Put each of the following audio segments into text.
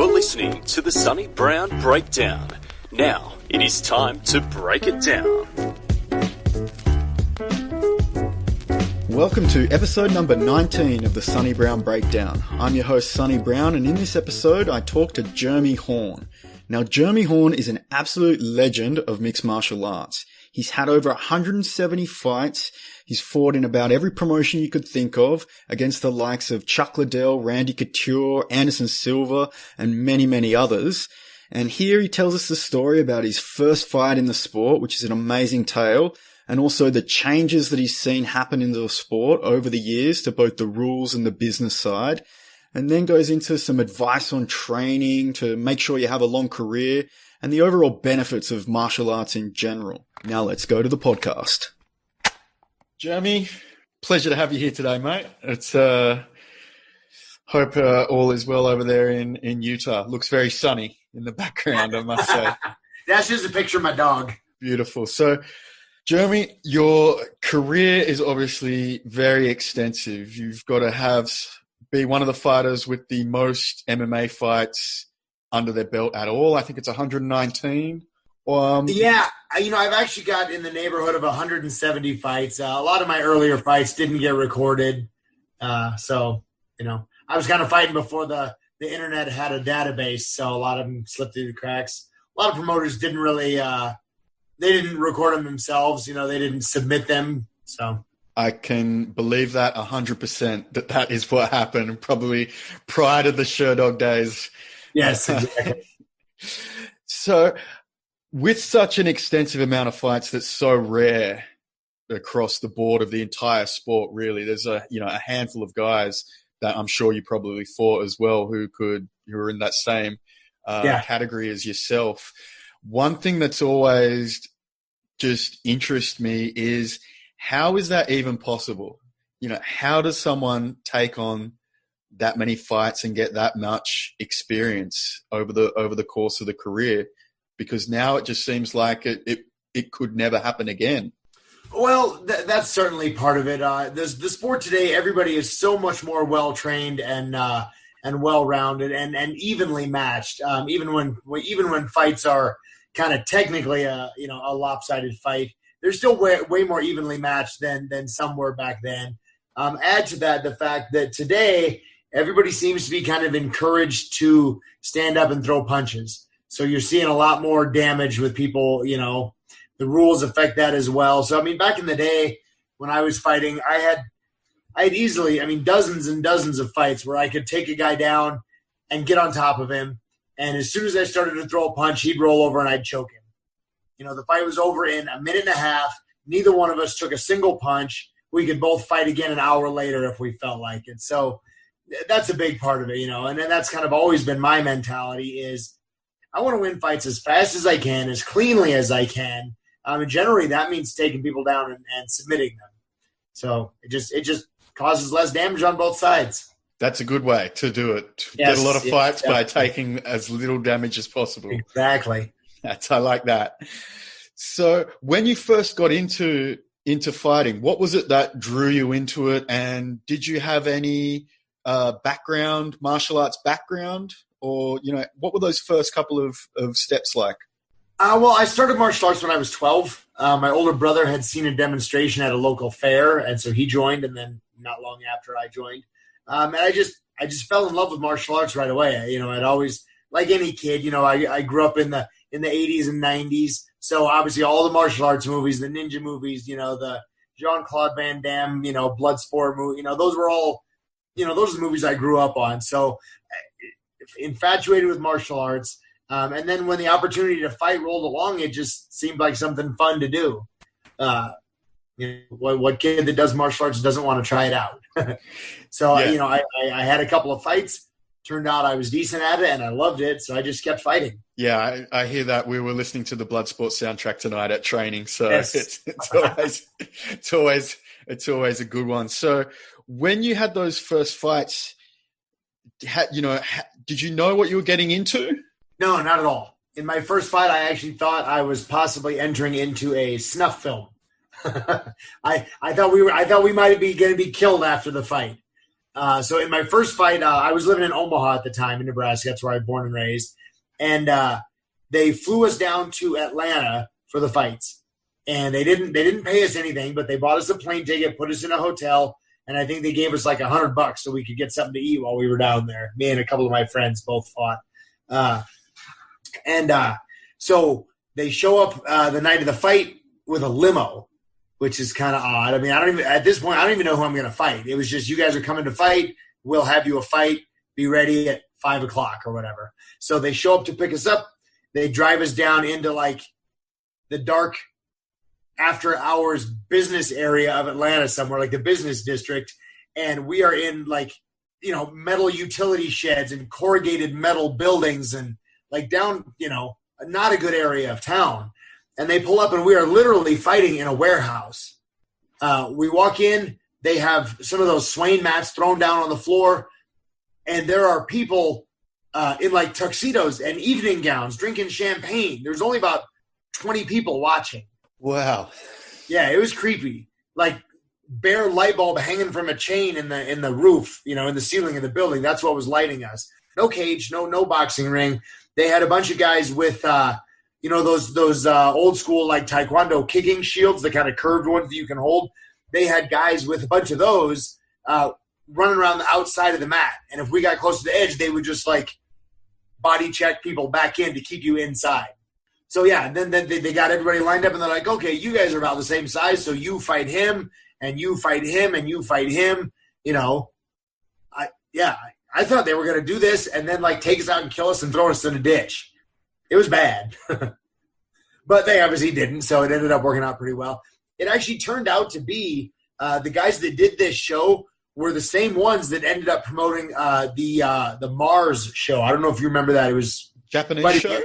You're listening to the Sonny Brown Breakdown. Now, it is time to break it down. Welcome to episode number 19 of the Sonny Brown Breakdown. I'm your host, Sonny Brown, and in this episode, I talk to Jeremy Horn. Now, Jeremy Horn is an absolute legend of mixed martial arts. He's had over 170 fights. He's fought in about every promotion you could think of against the likes of Chuck Liddell, Randy Couture, Anderson Silva, and many, many others. And here he tells us the story about his first fight in the sport, which is an amazing tale, and also the changes that he's seen happen in the sport over the years to both the rules and the business side, and then goes into some advice on training to make sure you have a long career and the overall benefits of martial arts in general. Now let's go to the podcast. Jeremy, pleasure to have you here today, mate. It's hope all is well over there in Utah. Looks very sunny in the background, I must say. That's just a picture of my dog. Beautiful. So, Jeremy, your career is obviously very extensive. You've got to be one of the fighters with the most MMA fights under their belt at all. I think it's 119. Yeah, I've actually got in the neighborhood of 170 fights. A lot of my earlier fights didn't get recorded. So, I was kind of fighting before the internet had a database, so a lot of them slipped through the cracks. A lot of promoters didn't really they didn't record them themselves. They didn't submit them. So I can believe that 100% that is what happened, probably prior to the Sherdog days. Yes, exactly. So with such an extensive amount of fights that's so rare across the board of the entire sport, really, there's a handful of guys that I'm sure you probably fought as well who are in that same category as yourself. One thing that's always just interests me is, how is that even possible? How does someone take on that many fights and get that much experience over the course of the career? Because now it just seems like it could never happen again. Well, that's certainly part of it. The sport today, everybody is so much more well-trained and well-rounded and evenly matched. Even when fights are kind of technically a lopsided fight, they're still way more evenly matched than some were back then. Add to that the fact that today everybody seems to be kind of encouraged to stand up and throw punches. So you're seeing a lot more damage with people. The rules affect that as well. So back in the day when I was fighting, I had easily dozens and dozens of fights where I could take a guy down and get on top of him, and as soon as I started to throw a punch, he'd roll over and I'd choke him. The fight was over in a minute and a half. Neither one of us took a single punch. We could both fight again an hour later if we felt like it. So that's a big part of it, and then that's kind of always been my mentality is I want to win fights as fast as I can, as cleanly as I can. And generally that means taking people down and submitting them. So it just causes less damage on both sides. That's a good way to do it. Yes, get a lot of fights by taking as little damage as possible. Exactly. I like that. So when you first got into fighting, what was it that drew you into it? And did you have any martial arts background? Or, what were those first couple of steps like? Well, I started martial arts when I was 12. My older brother had seen a demonstration at a local fair, and so he joined, and then not long after I joined. And I just fell in love with martial arts right away. I'd always, like any kid, I grew up in the 80s and 90s. So obviously all the martial arts movies, the ninja movies, the Jean-Claude Van Damme, Bloodsport movie, those were all, those are the movies I grew up on. So infatuated with martial arts. And then when the opportunity to fight rolled along, it just seemed like something fun to do. What kid that does martial arts doesn't want to try it out? So, yeah. I had a couple of fights. Turned out I was decent at it, and I loved it, so I just kept fighting. Yeah, I hear that. We were listening to the Bloodsport soundtrack tonight at training, so yes. it's always a good one. So when you had those first fights, did you know what you were getting into? No, not at all. In my first fight, I actually thought I was possibly entering into a snuff film. I thought we might be going to be killed after the fight. So in my first fight, I was living in Omaha at the time in Nebraska. That's where I was born and raised. And they flew us down to Atlanta for the fights. And they didn't pay us anything, but they bought us a plane ticket, put us in a hotel, and I think they gave us like $100 so we could get something to eat while we were down there. Me and a couple of my friends both fought. So they show up the night of the fight with a limo, which is kind of odd. I mean, at this point, I don't even know who I'm going to fight. It was just, you guys are coming to fight. We'll have you a fight. Be ready at 5 o'clock or whatever. So they show up to pick us up. They drive us down into like the dark after hours business area of Atlanta somewhere, like the business district. And we are in like, metal utility sheds and corrugated metal buildings and like down, not a good area of town. And they pull up and we are literally fighting in a warehouse. We walk in, they have some of those Swain mats thrown down on the floor. And there are people in like tuxedos and evening gowns drinking champagne. There's only about 20 people watching. Wow. Yeah, it was creepy. Like bare light bulb hanging from a chain in the roof, in the ceiling of the building. That's what was lighting us. No cage, no boxing ring. They had a bunch of guys with those old school like taekwondo kicking shields, the kind of curved ones that you can hold. They had guys with a bunch of those running around the outside of the mat. And if we got close to the edge, they would just like body check people back in to keep you inside. So, yeah, and then they got everybody lined up, and they're like, okay, you guys are about the same size, so you fight him, and you fight him, and you fight him. I thought they were going to do this and then, like, take us out and kill us and throw us in a ditch. It was bad. But they obviously didn't, so it ended up working out pretty well. It actually turned out to be the guys that did this show were the same ones that ended up promoting the Mars show. I don't know if you remember that. It was Japanese show?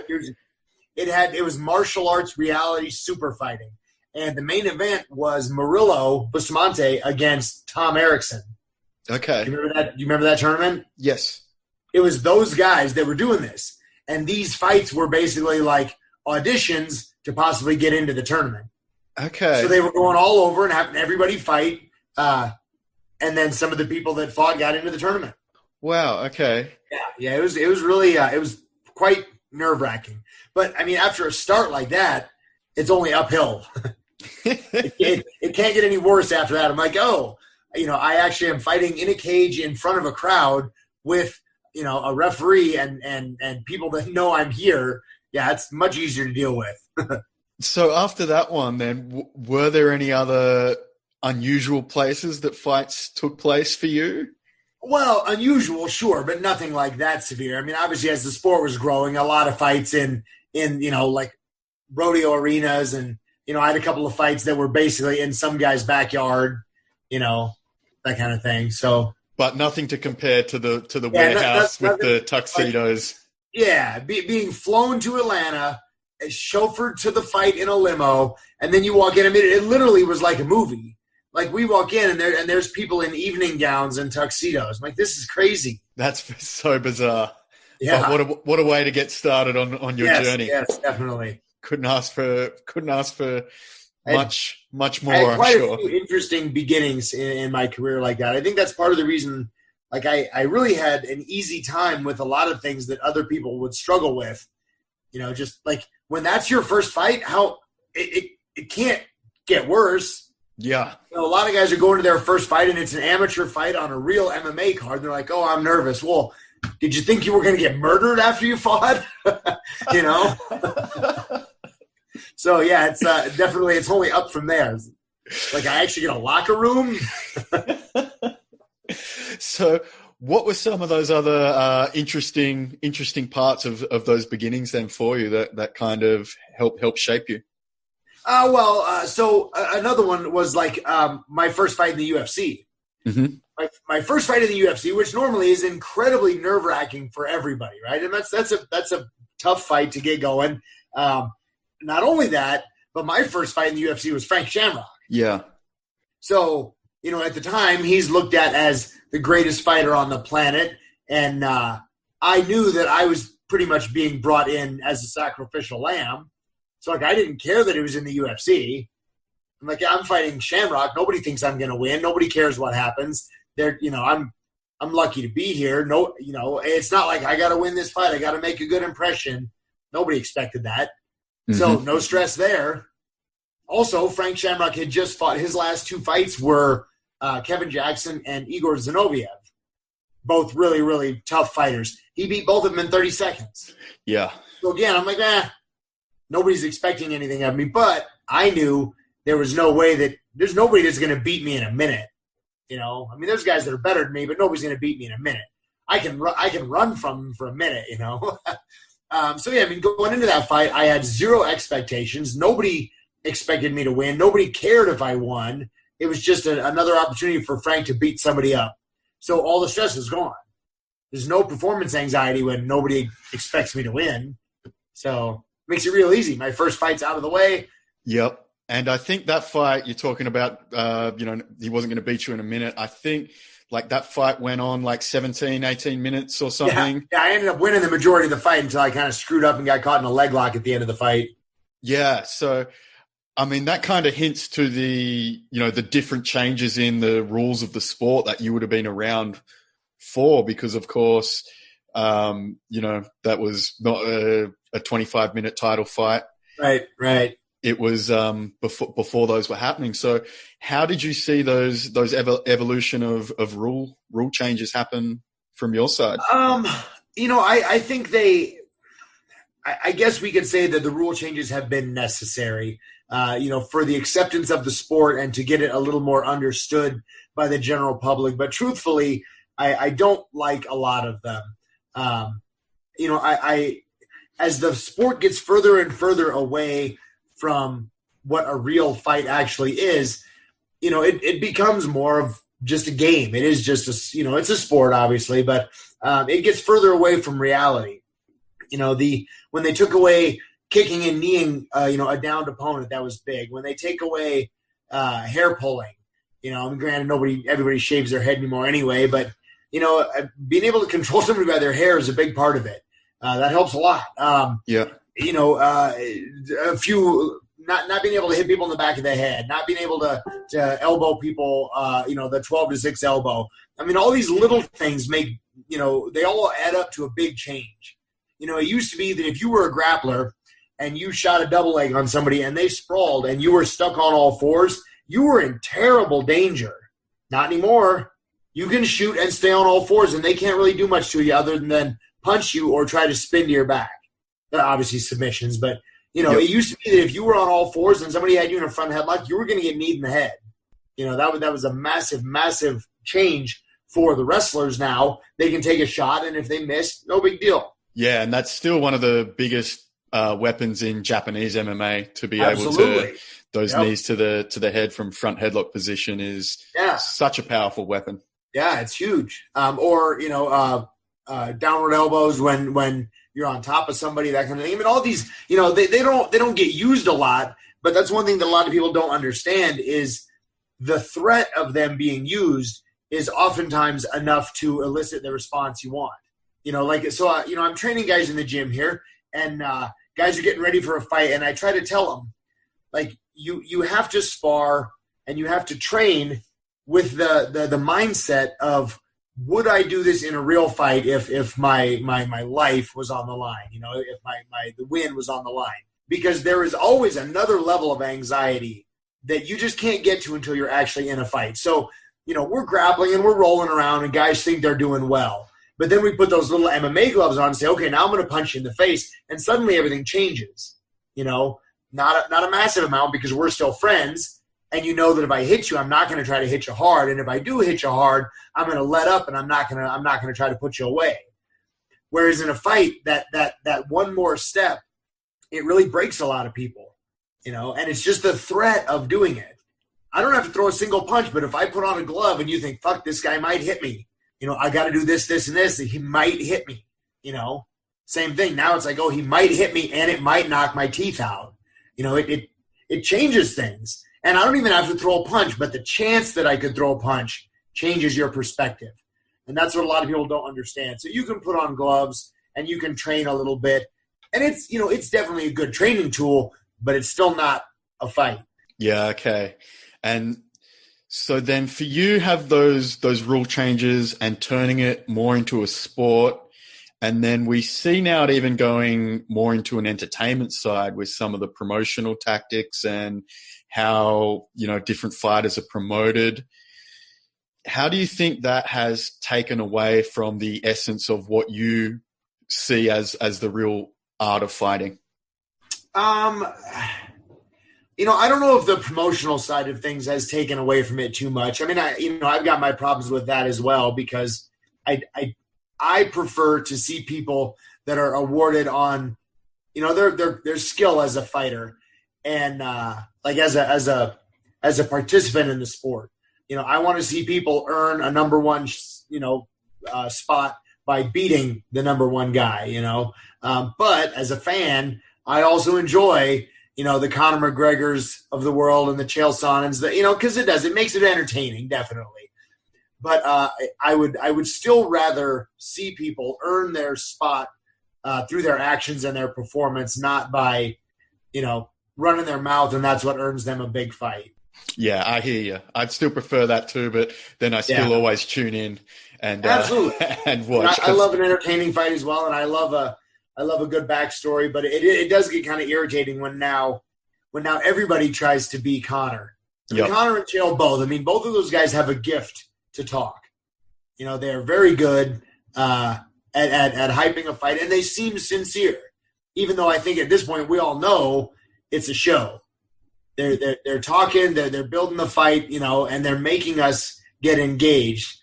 It was martial arts reality super fighting. And the main event was Murillo Bustamante against Tom Erickson. Okay. Do you remember that tournament? Yes. It was those guys that were doing this. And these fights were basically like auditions to possibly get into the tournament. Okay. So they were going all over and having everybody fight. And then some of the people that fought got into the tournament. Wow. Okay. Yeah. It was really it was quite nerve-wracking. But I mean, after a start like that, it's only uphill. It can't get any worse after that. I'm like, I actually am fighting in a cage in front of a crowd with, a referee and people that know I'm here. Yeah, it's much easier to deal with. So after that one, then, were there any other unusual places that fights took place for you? Well, unusual, sure, but nothing like that severe. I mean, obviously, as the sport was growing, a lot of fights in like rodeo arenas, and I had a couple of fights that were basically in some guy's backyard, that kind of thing. So, but nothing to compare to the warehouse with the tuxedos. Being flown to Atlanta, chauffeured to the fight in a limo, and then you walk in. I mean, it literally was like a movie. Like we walk in and there's people in evening gowns and tuxedos. I'm like, this is crazy. That's so bizarre. Yeah. But what a way to get started on your journey. Yes, definitely. Couldn't ask for much more. I had quite I'm sure. a few interesting beginnings in my career like that. I think that's part of the reason. Like I really had an easy time with a lot of things that other people would struggle with. Just like when that's your first fight, how it can't get worse. Yeah. A lot of guys are going to their first fight and it's an amateur fight on a real MMA card. They're like, I'm nervous. Well, did you think you were going to get murdered after you fought? So, yeah, it's definitely it's only up from there. Like I actually get a locker room. So what were some of those other interesting parts of those beginnings then for you that kind of helped shape you? So another one was like my first fight in the UFC. Mm-hmm. My first fight in the UFC, which normally is incredibly nerve-wracking for everybody, right? And that's a tough fight to get going. Not only that, but my first fight in the UFC was Frank Shamrock. Yeah. So, at the time, he's looked at as the greatest fighter on the planet. And I knew that I was pretty much being brought in as a sacrificial lamb. So, like, I didn't care that it was in the UFC. I'm like, I'm fighting Shamrock. Nobody thinks I'm going to win. Nobody cares what happens. I'm I'm lucky to be here. No, it's not like I got to win this fight. I got to make a good impression. Nobody expected that. Mm-hmm. So no stress there. Also, Frank Shamrock had just fought. His last 2 fights were Kevin Jackson and Igor Zinoviev. Both really, really tough fighters. He beat both of them in 30 seconds. Yeah. So again, I'm like, nobody's expecting anything of me. But I knew there was no way that there's nobody that's going to beat me in a minute. There's guys that are better than me, but nobody's going to beat me in a minute. I can run from them for a minute, going into that fight, I had zero expectations. Nobody expected me to win. Nobody cared if I won. It was just another opportunity for Frank to beat somebody up. So all the stress is gone. There's no performance anxiety when nobody expects me to win. So it makes it real easy. My first fight's out of the way. Yep. And I think that fight you're talking about, he wasn't going to beat you in a minute. I think that fight went on 17, 18 minutes or something. Yeah, I ended up winning the majority of the fight until I kind of screwed up and got caught in a leg lock at the end of the fight. Yeah. So, that kind of hints to the different changes in the rules of the sport that you would have been around for, because of course, that was not a 25-minute title fight. Right. It was before those were happening. So how did you see those evolution of rule changes happen from your side? I think I guess we could say that the rule changes have been necessary, for the acceptance of the sport and to get it a little more understood by the general public. But truthfully, I don't like a lot of them. As the sport gets further and further away from what a real fight actually is, it becomes more of just a game. It is just it's a sport, obviously, but it gets further away from reality. When they took away kicking and kneeing, a downed opponent, that was big. When they take away hair pulling, granted, everybody shaves their head anymore anyway, but being able to control somebody by their hair is a big part of it. That helps a lot. A few not being able to hit people in the back of the head, not being able to elbow people, the 12-6 elbow. All these little things make, they all add up to a big change. It used to be that if you were a grappler and you shot a double leg on somebody and they sprawled and you were stuck on all fours, you were in terrible danger. Not anymore. You can shoot and stay on all fours and they can't really do much to you other than punch you or try to spin to your back. They're obviously submissions, but It used to be that if you were on all fours and somebody had you in a front headlock, you were going to get kneed in the head. That was a massive, massive change for the wrestlers. Now they can take a shot, and if they miss, no big deal. Yeah, and that's still one of the biggest weapons in Japanese MMA, to be Absolutely. Able to those knees to the head from front headlock position is such a powerful weapon. Yeah, it's huge. Downward elbows when you're on top of somebody, that kind of thing. All these, they don't get used a lot, but that's one thing that a lot of people don't understand is the threat of them being used is oftentimes enough to elicit the response you want. I'm training guys in the gym here, and guys are getting ready for a fight, and I try to tell them, you have to spar and you have to train with the mindset of, would I do this in a real fight if my life was on the line, if the win was on the line? Because there is always another level of anxiety that you just can't get to until you're actually in a fight. So, we're grappling and we're rolling around and guys think they're doing well. But then we put those little MMA gloves on and say, okay, now I'm going to punch you in the face. And suddenly everything changes, not a massive amount because we're still friends. And that if I hit you, I'm not going to try to hit you hard. And if I do hit you hard, I'm going to let up and I'm not going to try to put you away. Whereas in a fight, that one more step, it really breaks a lot of people, and it's just the threat of doing it. I don't have to throw a single punch, but if I put on a glove and you think, fuck, this guy might hit me, I got to do this, this, and this, he might hit me, same thing. Now it's like, oh, he might hit me and it might knock my teeth out. It changes things. And I don't even have to throw a punch, but the chance that I could throw a punch changes your perspective. And that's what a lot of people don't understand. So you can put on gloves and you can train a little bit. And it's definitely a good training tool, but it's still not a fight. Yeah, okay. And So then for you have those rule changes and turning it more into a sport. And then we see now it even going more into an entertainment side with some of the promotional tactics and how, different fighters are promoted. How do you think that has taken away from the essence of what you see as the real art of fighting? I don't know if the promotional side of things has taken away from it too much. I mean, I've got my problems with that as well, because I prefer to see people that are awarded on, their skill as a fighter and like as a participant in the sport. I want to see people earn a number one, spot by beating the number one guy. But as a fan, I also enjoy, the Conor McGregors of the world and the Chael Sonnens, because it makes it entertaining, definitely. But I would still rather see people earn their spot through their actions and their performance, not by, running their mouth, and that's what earns them a big fight. Yeah, I hear you. I'd still prefer that too, but then I still always tune in and absolutely and watch. I love an entertaining fight as well, and I love a good backstory. But it does get kind of irritating when now everybody tries to be Conor. Yep. Conor and Chael both. I mean, both of those guys have a gift to talk. They're very good at hyping a fight, and they seem sincere. Even though I think at this point we all know it's a show. They're talking, they're building the fight, and they're making us get engaged.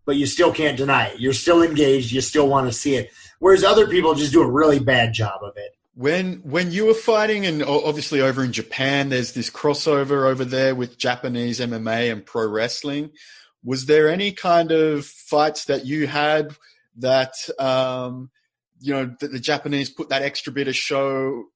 But you still can't deny it. You're still engaged. You still want to see it. Whereas other people just do a really bad job of it. When you were fighting, and obviously over in Japan, there's this crossover over there with Japanese MMA and pro wrestling. Was there any kind of fights that you had that, that the Japanese put that extra bit of show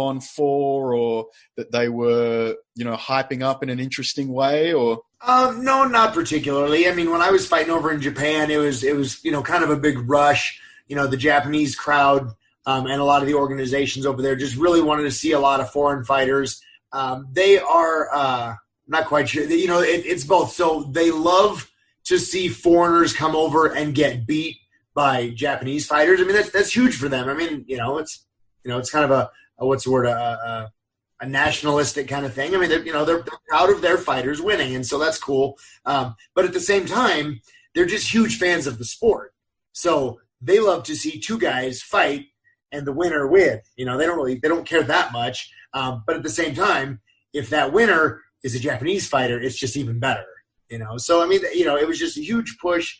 on for, or that they were, hyping up in an interesting way, or? No, not particularly. I mean, when I was fighting over in Japan, it was, kind of a big rush. The Japanese crowd, and a lot of the organizations over there just really wanted to see a lot of foreign fighters. They are, not quite sure, it's both. So they love to see foreigners come over and get beat by Japanese fighters. I mean, that's huge for them. I mean, it's kind of a nationalistic kind of thing. I mean, they're proud of their fighters winning, and so that's cool. But at the same time, they're just huge fans of the sport. So they love to see two guys fight and the winner win. They don't care that much. But at the same time, if that winner is a Japanese fighter, it's just even better. So I mean, it was just a huge push.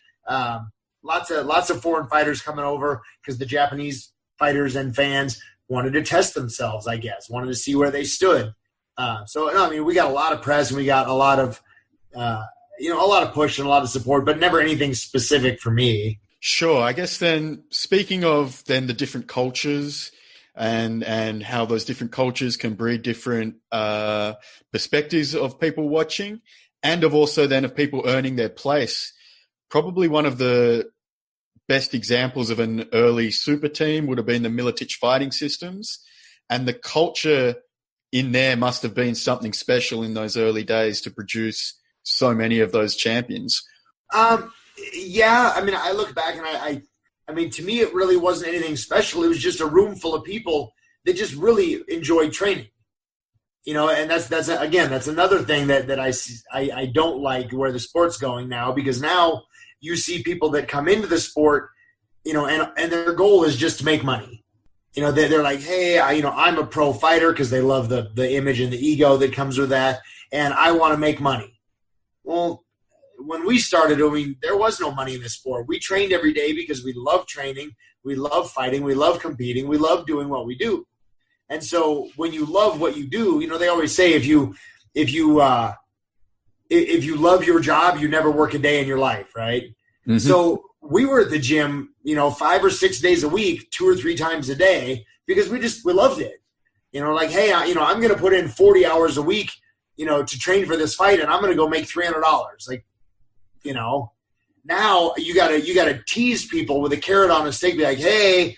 Lots of foreign fighters coming over because the Japanese fighters and fans wanted to test themselves, I guess, wanted to see where they stood. We got a lot of press and we got a lot of, a lot of push and a lot of support, but never anything specific for me. Sure. I guess then, speaking of then the different cultures and how those different cultures can breed different perspectives of people watching, and of also then of people earning their place, probably one of the best examples of an early super team would have been the Miletich fighting systems, and the culture in there must have been something special in those early days to produce so many of those champions. Yeah, I mean, I look back and I mean, to me, it really wasn't anything special. It was just a room full of people that just really enjoyed training. And that's another thing that I don't like where the sport's going now, because now you see people that come into the sport, and their goal is just to make money. They're like, hey, I'm a pro fighter because they love the image and the ego that comes with that, and I want to make money. Well, when we started, there was no money in this sport. We trained every day because we love training, we love fighting, we love competing, we love doing what we do. And so when you love what you do, they always say if you love your job, you never work a day in your life, right? Mm-hmm. So we were at the gym, 5 or 6 days a week, 2 or 3 times a day, because we loved it. Like, hey, I'm going to put in 40 hours a week, to train for this fight, and I'm going to go make $300. Like, now you gotta tease people with a carrot on a stick, be like, hey,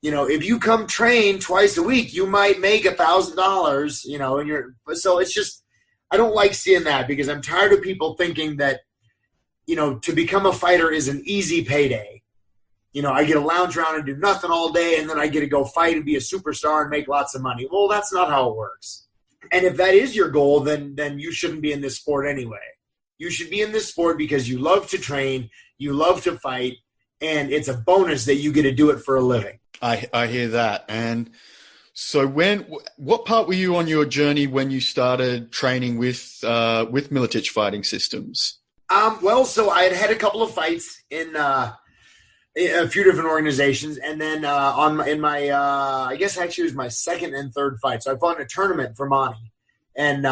if you come train twice a week, you might make $1,000, so it's just, I don't like seeing that because I'm tired of people thinking that, to become a fighter is an easy payday. I get to lounge around and do nothing all day, and then I get to go fight and be a superstar and make lots of money. Well, that's not how it works. And if that is your goal, then you shouldn't be in this sport anyway. You should be in this sport because you love to train, you love to fight, and it's a bonus that you get to do it for a living. I hear that. And so what part were you on your journey when you started training with ಮಿಲೆಟಿಚ್ fighting systems? So I had a couple of fights in a few different organizations, and then I guess actually it was my second and third fight. So I fought in a tournament for Monty, and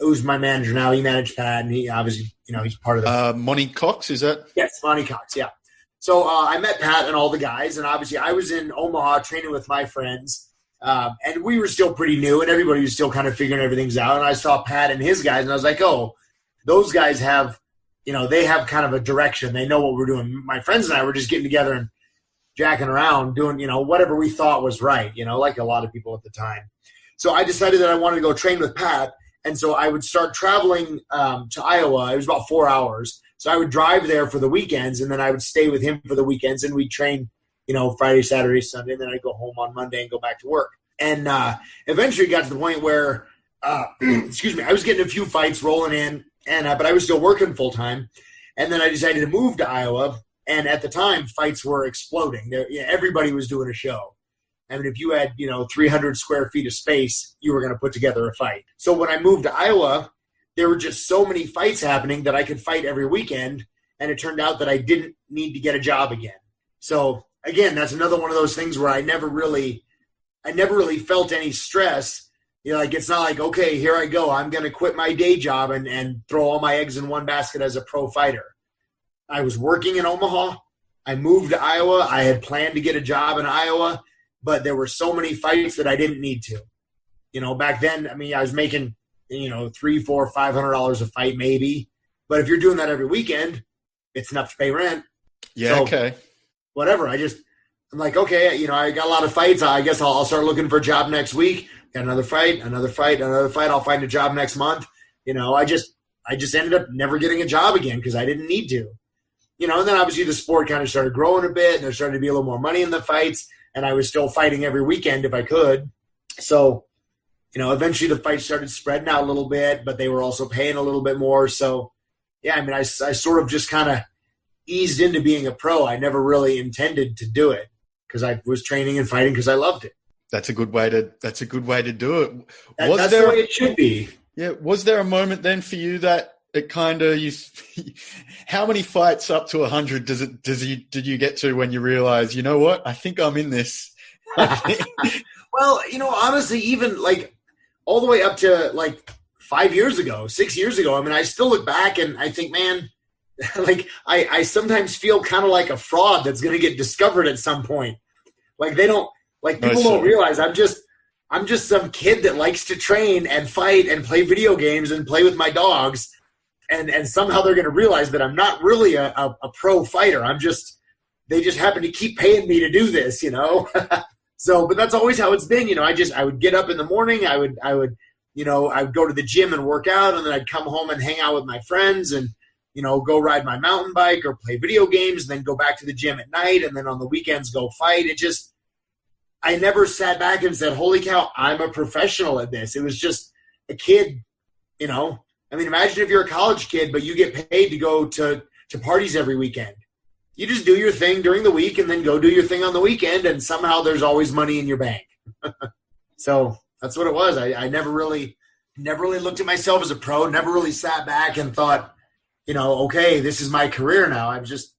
who's my manager now. He managed Pat, and he obviously, he's part of the Monty Cox, is that? Yes, Monty Cox, yeah. So I met Pat and all the guys, and obviously I was in Omaha training with my friends, and we were still pretty new, and everybody was still kind of figuring everything out. And I saw Pat and his guys, and I was like, oh, those guys have, they have kind of a direction. They know what we're doing. My friends and I were just getting together and jacking around, doing, whatever we thought was right, like a lot of people at the time. So I decided that I wanted to go train with Pat, and so I would start traveling to Iowa. It was about 4 hours. So I would drive there for the weekends, and then I would stay with him for the weekends, and we'd train, Friday, Saturday, Sunday, and then I'd go home on Monday and go back to work. And eventually it got to the point where, I was getting a few fights rolling in, but I was still working full time. And then I decided to move to Iowa. And at the time, fights were exploding. Everybody was doing a show. I mean, if you had, 300 square feet of space, you were going to put together a fight. So when I moved to Iowa, there were just so many fights happening that I could fight every weekend. And it turned out that I didn't need to get a job again. So again, that's another one of those things where I never really felt any stress. It's not like, okay, here I go. I'm going to quit my day job and throw all my eggs in one basket as a pro fighter. I was working in Omaha. I moved to Iowa. I had planned to get a job in Iowa, but there were so many fights that I didn't need to. Back then, I was making, $300, $400, $500 a fight maybe. But if you're doing that every weekend, it's enough to pay rent. Yeah, so, okay. Whatever. I'm like, okay, I got a lot of fights. I guess I'll start looking for a job next week. Got another fight. I'll find a job next month. I just ended up never getting a job again because I didn't need to. And then obviously the sport kind of started growing a bit, and there started to be a little more money in the fights, and I was still fighting every weekend if I could. So, eventually the fights started spreading out a little bit, but they were also paying a little bit more. So, yeah, I sort of just kind of eased into being a pro. I never really intended to do it because I was training and fighting because I loved it. That's a good way to do it. That's the way it should be. Yeah. Was there a moment then for you that it kind of how many fights up to 100 did you get to when you realize, you know what, I think I'm in this? Well, honestly, even all the way up to 5 years ago, 6 years ago, I still look back and I think, man, I sometimes feel kind of like a fraud that's going to get discovered at some point. People don't realize I'm just some kid that likes to train and fight and play video games and play with my dogs. And somehow they're going to realize that I'm not really a pro fighter. They just happen to keep paying me to do this, So, but that's always how it's been. I would get up in the morning. I would go to the gym and work out, and then I'd come home and hang out with my friends and, go ride my mountain bike or play video games, and then go back to the gym at night. And then on the weekends, go fight. I never sat back and said, holy cow, I'm a professional at this. It was just a kid, imagine if you're a college kid, but you get paid to go to parties every weekend. You just do your thing during the week and then go do your thing on the weekend, and somehow there's always money in your bank. So that's what it was. I never really looked at myself as a pro, never really sat back and thought, okay, this is my career now. I'm just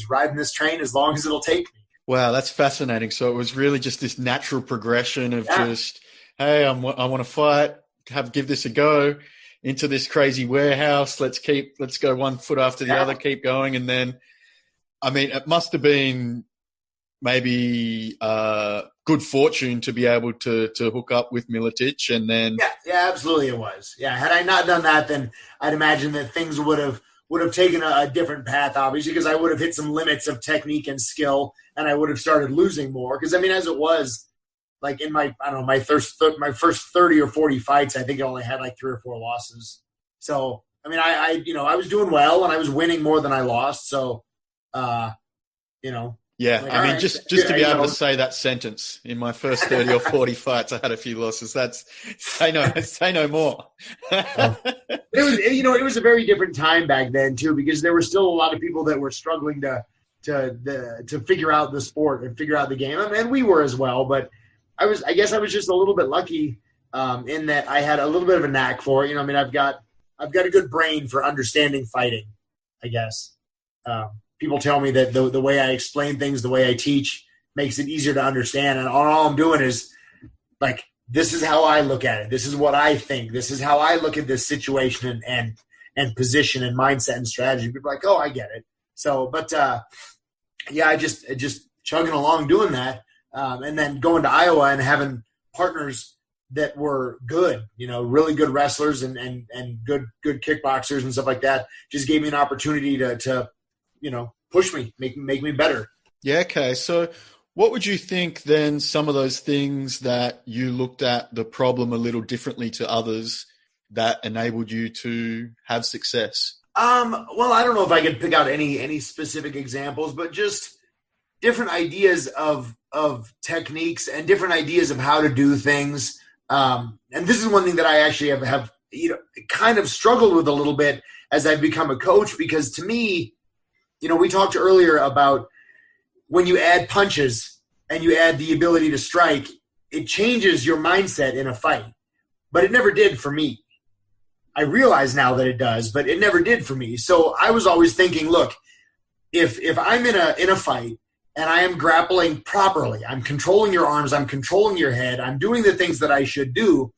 riding this train as long as it'll take me. Wow, that's fascinating. So it was really just this natural progression of just, hey, I want to fight, give this a go, into this crazy warehouse. Let's go one foot after the other, keep going. And then, it must have been maybe good fortune to be able to hook up with ಮಿಲೆಟಿಚ್, and then. Yeah, absolutely it was. Yeah, had I not done that, then I'd imagine that things would have taken a different path, obviously, because I would have hit some limits of technique and skill, and I would have started losing more. Because, as it was, like in my first 30 or 40 fights, I think I only had like 3 or 4 losses. So, I mean, I was doing well and I was winning more than I lost. So, Yeah, like, I mean, right, just to be able to say that sentence, in my first 30 or 40 fights, I had a few losses. That's say no more. It was a very different time back then too, because there were still a lot of people that were struggling to figure out the sport and figure out the game, and we were as well. But I guess I was just a little bit lucky in that I had a little bit of a knack for it. I mean, I've got a good brain for understanding fighting, I guess. People tell me that the way I explain things, the way I teach, makes it easier to understand. And all I'm doing is, like, this is how I look at it. This is what I think. This is how I look at this situation and position and mindset and strategy. People are like, oh, I get it. So, but I just chugging along doing that. And then going to Iowa and having partners that were good, really good wrestlers and good kickboxers and stuff like that, just gave me an opportunity to push me, make me better. Yeah. Okay. So what would you think then some of those things that you looked at the problem a little differently to others that enabled you to have success? Well, I don't know if I could pick out any specific examples, but just different ideas of techniques and different ideas of how to do things. And this is one thing that I actually have kind of struggled with a little bit as I've become a coach, because to me, we talked earlier about when you add punches and you add the ability to strike, it changes your mindset in a fight. But it never did for me. I realize now that it does, but it never did for me. So I was always thinking, look, if I'm in a fight and I am grappling properly, I'm controlling your arms, I'm controlling your head, I'm doing the things that I should do,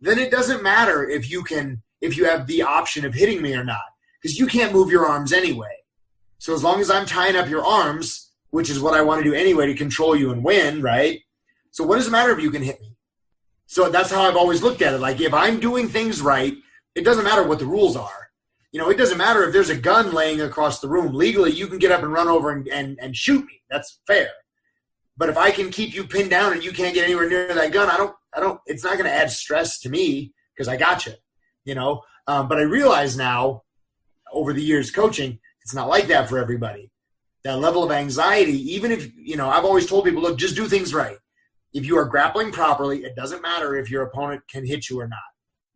then it doesn't matter if you have the option of hitting me or not, because you can't move your arms anyway. So as long as I'm tying up your arms, which is what I want to do anyway to control you and win, right? So what does it matter if you can hit me? So that's how I've always looked at it. Like, if I'm doing things right, it doesn't matter what the rules are. It doesn't matter if there's a gun laying across the room. Legally, you can get up and run over and shoot me. That's fair. But if I can keep you pinned down and you can't get anywhere near that gun, I don't. It's not going to add stress to me because I got you. But I realize now, over the years coaching, it's not like that for everybody. That level of anxiety, even if, I've always told people, look, just do things right. If you are grappling properly, it doesn't matter if your opponent can hit you or not.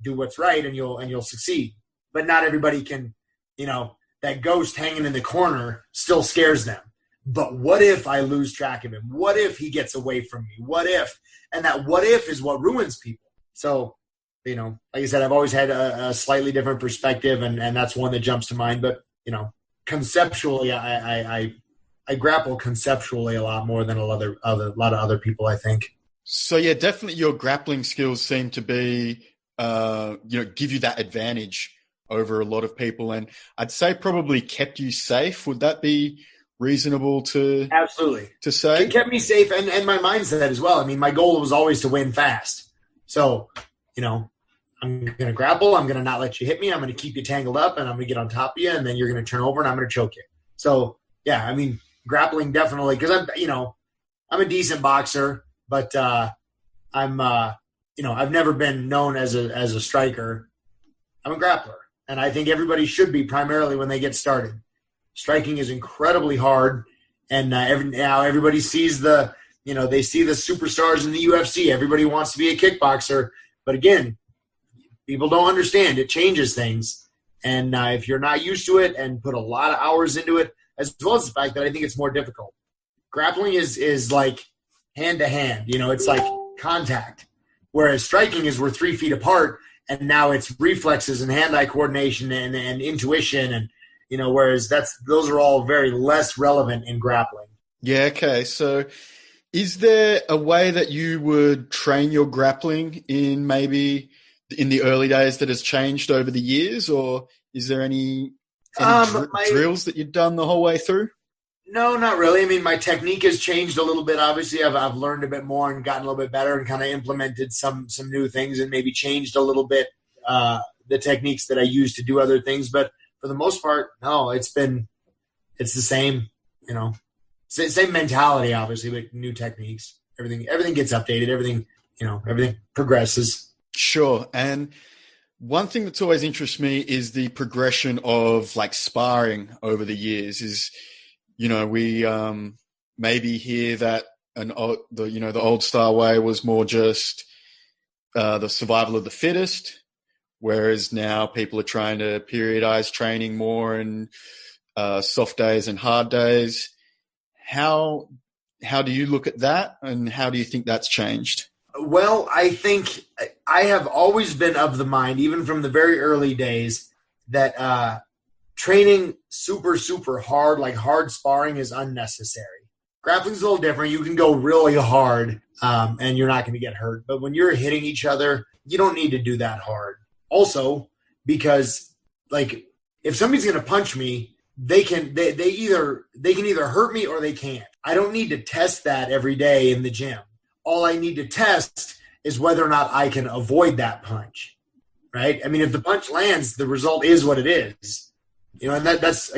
Do what's right and you'll succeed. But not everybody can, that ghost hanging in the corner still scares them. But what if I lose track of him? What if he gets away from me? What if? And that what if is what ruins people. So, like I said, I've always had a slightly different perspective, and that's one that jumps to mind. But, conceptually, I grapple conceptually a lot more than a lot of other people, I think. So yeah, definitely your grappling skills seem to be, give you that advantage over a lot of people, and I'd say probably kept you safe. Would that be reasonable to absolutely to say? It kept me safe, and my mindset as well. I mean, my goal was always to win fast. So, I'm going to grapple. I'm going to not let you hit me. I'm going to keep you tangled up, and I'm going to get on top of you, and then you're going to turn over, and I'm going to choke you. So, yeah, I mean, grappling definitely, because I'm a decent boxer, but I've never been known as a striker. I'm a grappler, and I think everybody should be primarily when they get started. Striking is incredibly hard, and now everybody sees they see the superstars in the UFC. Everybody wants to be a kickboxer, but again, people don't understand. It changes things. And if you're not used to it and put a lot of hours into it, as well as the fact that I think it's more difficult. Grappling is like hand-to-hand. It's like contact. Whereas striking is we're 3 feet apart, and now it's reflexes and hand-eye coordination and intuition. And, whereas those are all very less relevant in grappling. Yeah, okay. So is there a way that you would train your grappling in maybe in the early days that has changed over the years, or is there any drills that you've done the whole way through? No, not really. I mean, my technique has changed a little bit. Obviously, I've learned a bit more and gotten a little bit better and kind of implemented some new things and maybe changed a little bit the techniques that I use to do other things. But for the most part, no, it's the same, same mentality, obviously, but new techniques Everything gets updated. Everything progresses. Sure. And one thing that's always interested me is the progression of like sparring over the years. We maybe hear that the old style way was more just the survival of the fittest, whereas now people are trying to periodize training more and soft days and hard days. How do you look at that, and how do you think that's changed? Well, I think I have always been of the mind, even from the very early days, that training super, super hard, like hard sparring, is unnecessary. Grappling's a little different. You can go really hard and you're not going to get hurt. But when you're hitting each other, you don't need to do that hard. Also, because like if somebody's going to punch me, they can either hurt me or they can't. I don't need to test that every day in the gym. All I need to test is whether or not I can avoid that punch, right? I mean, if the punch lands, the result is what it is. And that's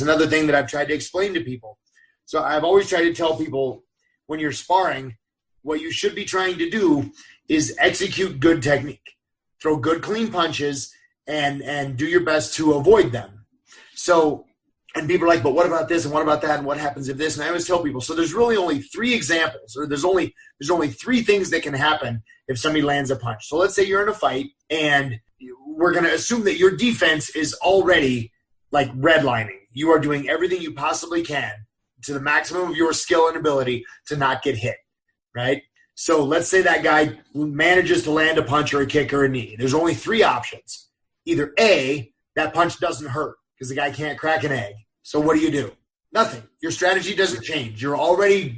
another thing that I've tried to explain to people. So I've always tried to tell people, when you're sparring, what you should be trying to do is execute good technique. Throw good, clean punches and do your best to avoid them. So, and people are like, but what about this and what about that and what happens if this? And I always tell people, so there's really only 3 examples, or there's only 3 things that can happen if somebody lands a punch. So let's say you're in a fight and we're going to assume that your defense is already like redlining. You are doing everything you possibly can to the maximum of your skill and ability to not get hit, right? So let's say that guy manages to land a punch or a kick or a knee. There's only 3 options. Either A, that punch doesn't hurt because the guy can't crack an egg. So what do? Nothing. Your strategy doesn't change. You're already,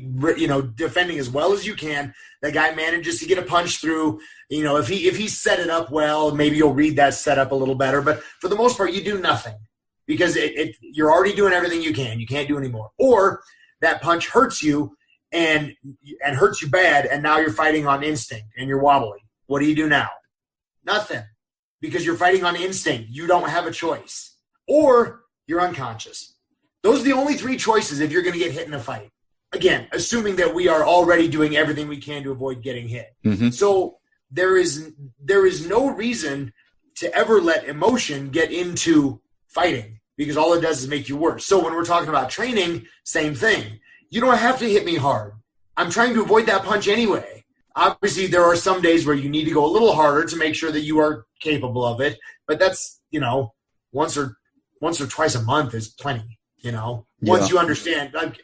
defending as well as you can. That guy manages to get a punch through. If he set it up well, maybe you'll read that setup a little better. But for the most part, you do nothing because you're already doing everything you can. You can't do any more. Or that punch hurts you and hurts you bad, and now you're fighting on instinct and you're wobbly. What do you do now? Nothing, because you're fighting on instinct. You don't have a choice. Or you're unconscious. Those are the only 3 choices if you're going to get hit in a fight. Again, assuming that we are already doing everything we can to avoid getting hit. Mm-hmm. So there is no reason to ever let emotion get into fighting, because all it does is make you worse. So when we're talking about training, same thing. You don't have to hit me hard. I'm trying to avoid that punch anyway. Obviously, there are some days where you need to go a little harder to make sure that you are capable of it. But that's, once or twice a month is plenty, once you understand. Like,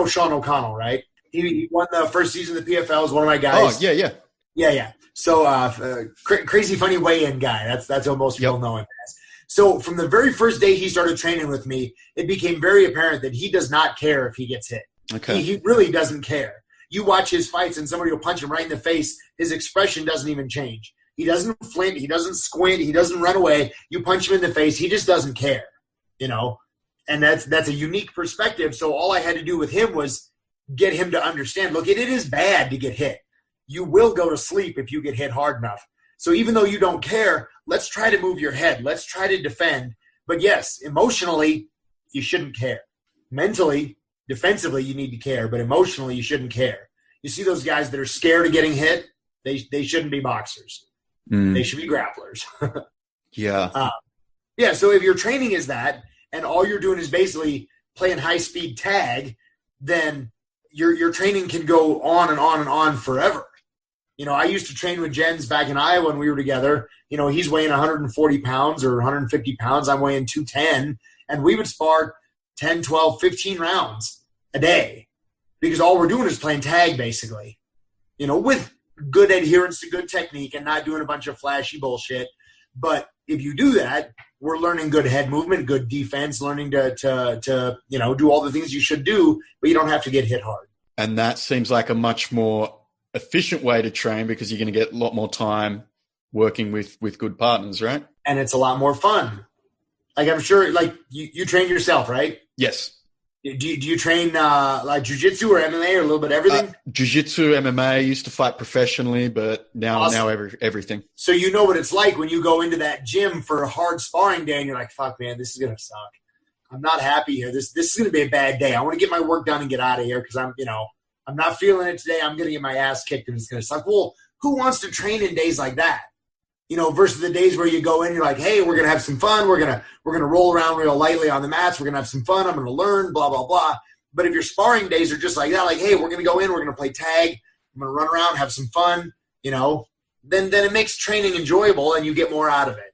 Sean O'Connell, right? He won the first season of the PFL, is one of my guys. Oh, yeah. So crazy funny weigh-in guy. That's what most people know him as. So from the very first day he started training with me, it became very apparent that he does not care if he gets hit. Okay. He really doesn't care. You watch his fights and somebody will punch him right in the face. His expression doesn't even change. He doesn't flint. He doesn't squint. He doesn't run away. You punch him in the face. He just doesn't care, and that's a unique perspective. So all I had to do with him was get him to understand, look, it is bad to get hit. You will go to sleep if you get hit hard enough. So even though you don't care, let's try to move your head. Let's try to defend. But yes, emotionally, you shouldn't care. Mentally, defensively, you need to care. But emotionally, you shouldn't care. You see those guys that are scared of getting hit? They shouldn't be boxers. They should be grapplers. Yeah. So if your training is that, and all you're doing is basically playing high-speed tag, then your training can go on and on and on forever. I used to train with Jens back in Iowa when we were together. He's weighing 140 pounds or 150 pounds. I'm weighing 210. And we would spar 10, 12, 15 rounds a day because all we're doing is playing tag, basically, with good adherence to good technique and not doing a bunch of flashy bullshit. But if you do that, we're learning good head movement, good defense, learning to do all the things you should do, but you don't have to get hit hard. And that seems like a much more efficient way to train because you're going to get a lot more time working with good partners, right? And it's a lot more fun. Like, I'm sure, like, you train yourself, right? Yes. Do you train like jiu-jitsu or MMA or a little bit of everything? Jiu-jitsu, MMA. Used to fight professionally, but now everything. So you know what it's like when you go into that gym for a hard sparring day and you're like, fuck, man, this is going to suck. I'm not happy here. This is going to be a bad day. I want to get my work done and get out of here because I'm, I'm not feeling it today. I'm going to get my ass kicked and it's going to suck. Well, who wants to train in days like that? Versus the days where you go in, you're like, hey, we're going to have some fun. We're going to roll around real lightly on the mats. We're going to have some fun. I'm going to learn, blah, blah, blah. But if your sparring days are just like that, like, hey, we're going to go in, we're going to play tag, I'm going to run around, have some fun, then it makes training enjoyable and you get more out of it,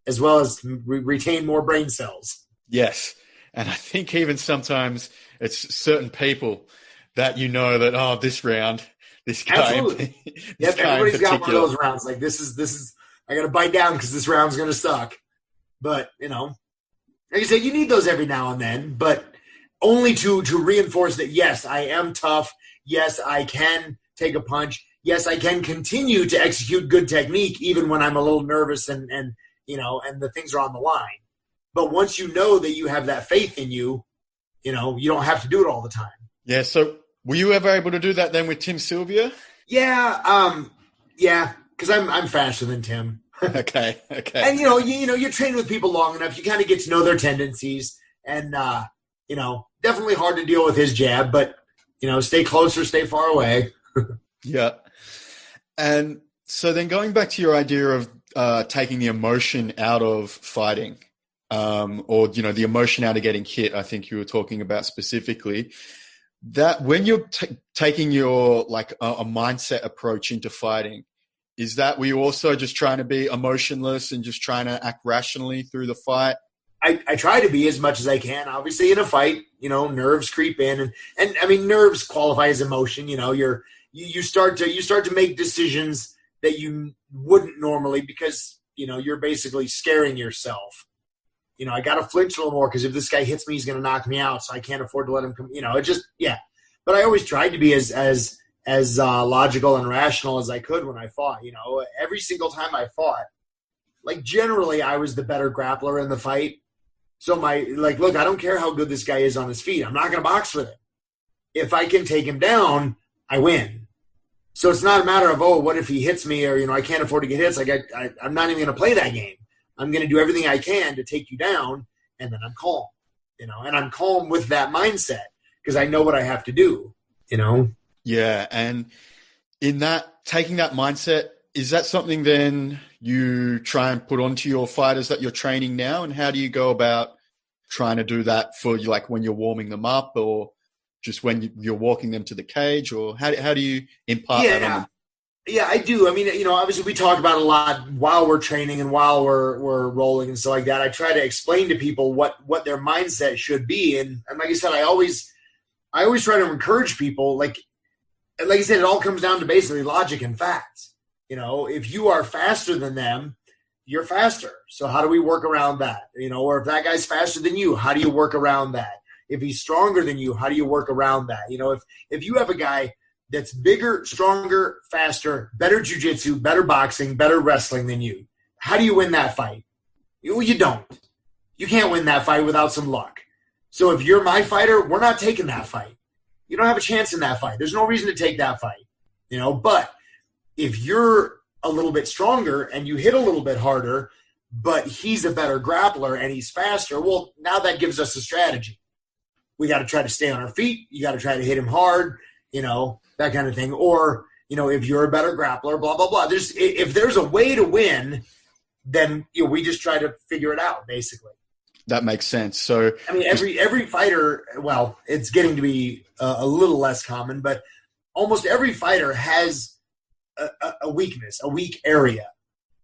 as well as retain more brain cells. Yes. And I think even sometimes it's certain people that that, this round, this guy. Absolutely. Yep, everybody's got one of those rounds. Like, this is I got to bite down because this round's going to suck. But, like I said, you need those every now and then, but only to reinforce that, yes, I am tough. Yes, I can take a punch. Yes, I can continue to execute good technique even when I'm a little nervous and the things are on the line. But once you know that you have that faith in you, you don't have to do it all the time. Yeah, so were you ever able to do that then with Tim Sylvia? Yeah, because I'm faster than Tim. Okay. And you train with people long enough, you kind of get to know their tendencies, and definitely hard to deal with his jab, but stay close or stay far away. Yeah. And so then going back to your idea of taking the emotion out of fighting, or the emotion out of getting hit, I think you were talking about specifically, that when you're taking your a mindset approach into fighting, were you also just trying to be emotionless and just trying to act rationally through the fight? I try to be as much as I can. Obviously, in a fight, nerves creep in, and I mean, nerves qualify as emotion. You start to make decisions that you wouldn't normally because you're basically scaring yourself. I got to flinch a little more because if this guy hits me, he's going to knock me out. So I can't afford to let him come. But I always tried to be as logical and rational as I could when I fought. Every single time I fought, generally I was the better grappler in the fight. So look, I don't care how good this guy is on his feet. I'm not going to box with him. If I can take him down, I win. So it's not a matter of, what if he hits me or, I can't afford to get hits. I'm not even going to play that game. I'm going to do everything I can to take you down, and then I'm calm, and I'm calm with that mindset because I know what I have to do, Yeah, and in that, taking that mindset, is that something then you try and put onto your fighters that you're training now? And how do you go about trying to do that for when you're warming them up or just when you're walking them to the cage, or how do you impart that on them? Yeah, I do. I mean, obviously we talk about it a lot while we're training and while we're rolling and stuff like that. I try to explain to people what their mindset should be. And like I said, I always try to encourage people. Like I said, it all comes down to basically logic and facts. If you are faster than them, you're faster. So how do we work around that? Or if that guy's faster than you, how do you work around that? If he's stronger than you, how do you work around that? If you have a guy that's bigger, stronger, faster, better jiu-jitsu, better boxing, better wrestling than you, how do you win that fight? You don't. You can't win that fight without some luck. So if you're my fighter, we're not taking that fight. You don't have a chance in that fight. There's no reason to take that fight. But if you're a little bit stronger and you hit a little bit harder, but he's a better grappler and he's faster, well, now that gives us a strategy. We got to try to stay on our feet. You got to try to hit him hard, that kind of thing. Or, if you're a better grappler, blah, blah, blah. If there's a way to win, then we just try to figure it out, basically. That makes sense. So, I mean, every fighter, well, it's getting to be a little less common, but almost every fighter has a weakness, a weak area.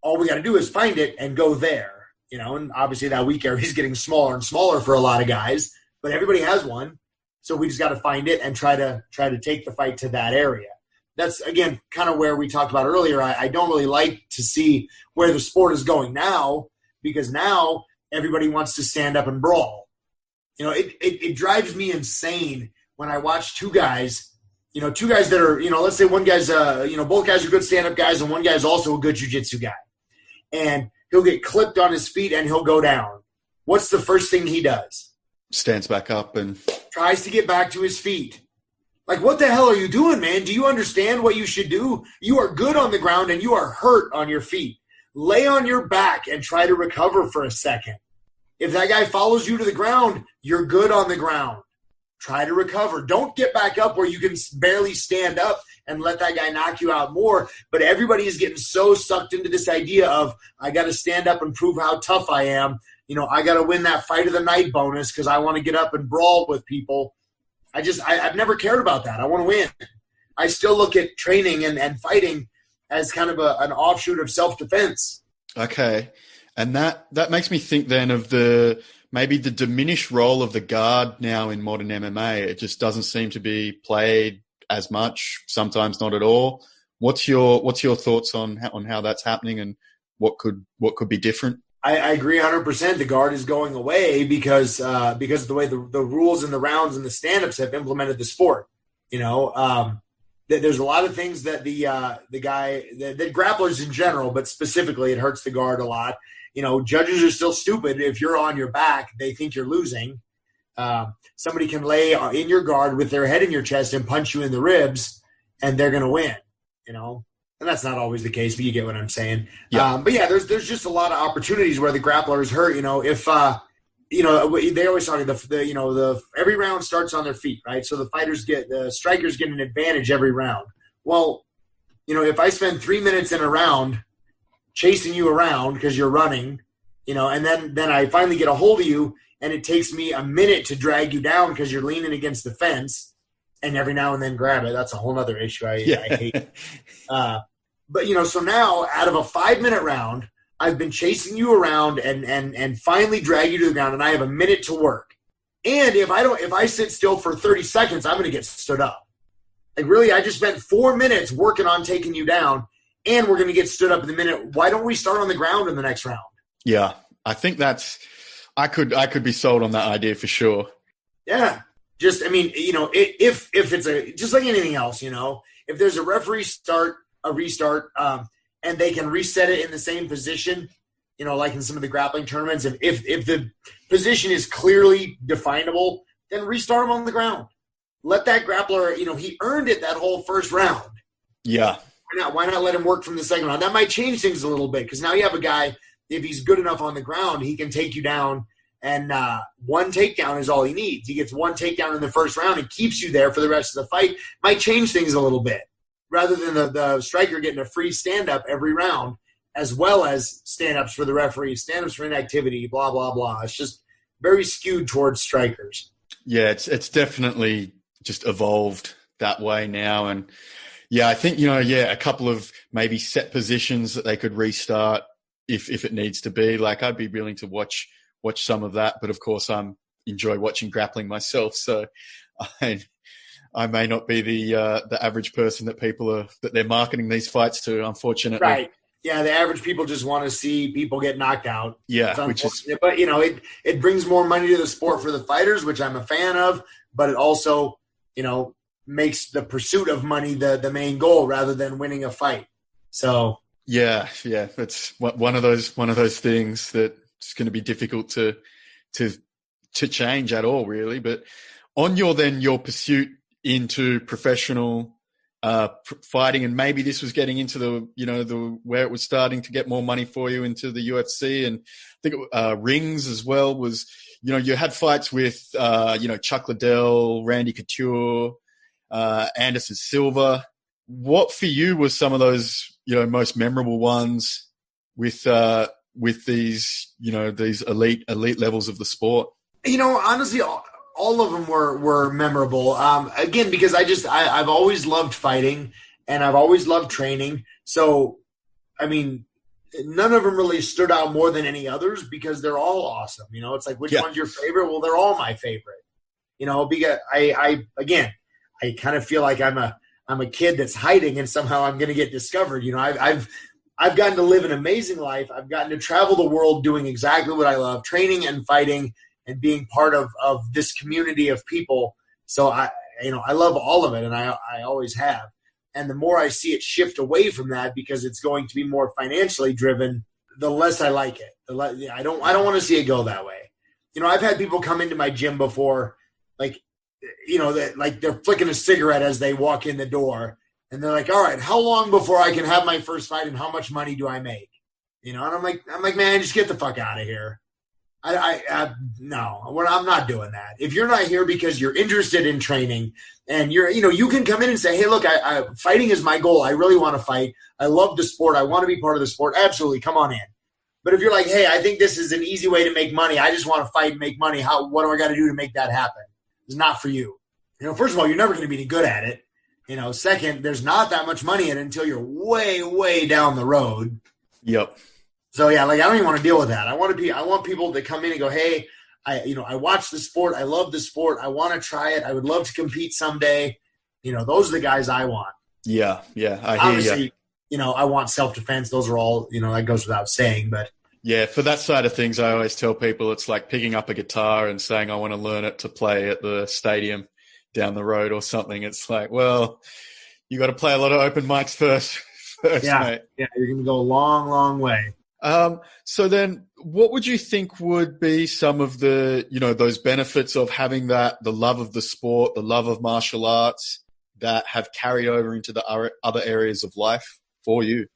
All we got to do is find it and go there, and obviously that weak area is getting smaller and smaller for a lot of guys, but everybody has one. So we just got to find it and try to take the fight to that area. That's, again, kind of where we talked about earlier. I don't really like to see where the sport is going now, because now everybody wants to stand up and brawl. It drives me insane when I watch two guys that are, let's say one guy's, both guys are good stand-up guys and one guy's also a good jiu-jitsu guy. And he'll get clipped on his feet and he'll go down. What's the first thing he does? Stands back up and tries to get back to his feet. Like, what the hell are you doing, man? Do you understand what you should do? You are good on the ground and you are hurt on your feet. Lay on your back and try to recover for a second. If that guy follows you to the ground, you're good on the ground. try to recover. Don't get back up where you can barely stand up and let that guy knock you out more. But everybody is getting so sucked into this idea of, I got to stand up and prove how tough I am. I got to win that fight of the night bonus because I want to get up and brawl with people. I've never cared about that. I want to win. I still look at training and fighting as kind of an offshoot of self-defense. Okay. And that makes me think then of maybe the diminished role of the guard now in modern MMA. It just doesn't seem to be played as much, sometimes not at all. What's your thoughts on how that's happening and what could be different? I agree 100%. The guard is going away because of the way the rules and the rounds and the stand-ups have implemented the sport. There's a lot of things that the grapplers in general, but specifically it hurts the guard a lot. Judges are still stupid. If you're on your back, they think you're losing. Somebody can lay in your guard with their head in your chest and punch you in the ribs, and they're going to win, And that's not always the case, but you get what I'm saying. Yeah. But yeah, there's just a lot of opportunities where the grappler is hurt. If they always talk the every round starts on their feet, right? So the strikers get an advantage every round. Well, if I spend 3 minutes in a round chasing you around because you're running, and then I finally get a hold of you, and it takes me a minute to drag you down because you're leaning against the fence, and every now and then grab it. That's a whole other issue I hate. But, so now out of a 5-minute round, I've been chasing you around and finally drag you to the ground, and I have a minute to work. And if I sit still for 30 seconds, I'm going to get stood up. Like, really, I just spent 4 minutes working on taking you down, and we're going to get stood up in the minute. Why don't we start on the ground in the next round? Yeah, I think I could be sold on that idea for sure. Yeah. Just, if it's just like anything else, if there's a referee restart, and they can reset it in the same position, like in some of the grappling tournaments, if the position is clearly definable, then restart him on the ground. Let that grappler, he earned it that whole first round. Yeah. Why not let him work from the second round? That might change things a little bit because now you have a guy, if he's good enough on the ground, he can take you down, and one takedown is all he needs. He gets one takedown in the first round and keeps you there for the rest of the fight. Might change things a little bit rather than the striker getting a free stand-up every round, as well as stand-ups for the referee, stand-ups for inactivity, blah, blah, blah. It's just very skewed towards strikers. Yeah, it's definitely just evolved that way now. And yeah, I think, a couple of maybe set positions that they could restart if it needs to be. Like, I'd be willing to watch some of that, but of course I enjoy watching grappling myself. So I may not be the average person that they're marketing these fights to, unfortunately. Right. Yeah, the average people just want to see people get knocked out. Yeah, but it brings more money to the sport for the fighters, which I'm a fan of. But it also, makes the pursuit of money the main goal rather than winning a fight. So yeah, it's one of those things that's going to be difficult to change at all, really. But on your pursuit into professional fighting, and maybe this was getting into the where it was starting to get more money for you into the UFC, and I think rings as well was, you had fights with Chuck Liddell, Randy Couture, Anderson Silva. What for you was some of those most memorable ones with these these elite levels of the sport? Honestly, all of them were memorable. Again, because I've always loved fighting and I've always loved training. So, none of them really stood out more than any others because they're all awesome. It's like, which one's your favorite? Well, they're all my favorite. Because I kind of feel like I'm a kid that's hiding and somehow I'm going to get discovered. I've gotten to live an amazing life. I've gotten to travel the world doing exactly what I love, training and fighting, and being part of this community of people. So I love all of it, and I always have. And the more I see it shift away from that because it's going to be more financially driven, the less I like it. I don't want to see it go that way. I've had people come into my gym before, they're flicking a cigarette as they walk in the door, and they're like, "All right, how long before I can have my first fight, and how much money do I make?" And I'm like, man, just get the fuck out of here. No, I'm not doing that. If you're not here because you're interested in training and you can come in and say, hey, look, fighting is my goal. I really want to fight. I love the sport. I want to be part of the sport. Absolutely. Come on in. But if you're like, hey, I think this is an easy way to make money. I just want to fight and make money. What do I got to do to make that happen? It's not for you. First of all, you're never going to be any good at it. Second, there's not that much money in it until you're way, way down the road. Yep. So yeah, I don't even want to deal with that. I want people to come in and go, hey, I watch the sport. I love the sport. I want to try it. I would love to compete someday. Those are the guys I want. Yeah. I hear you. I want self-defense. Those are all, that goes without saying, but. Yeah, for that side of things, I always tell people it's like picking up a guitar and saying, I want to learn it to play at the stadium down the road or something. It's like, well, you got to play a lot of open mics first yeah, mate. Yeah, you're going to go a long, long way. So then what would you think would be some of the, those benefits of having the love of the sport, the love of martial arts that have carried over into the other areas of life for you?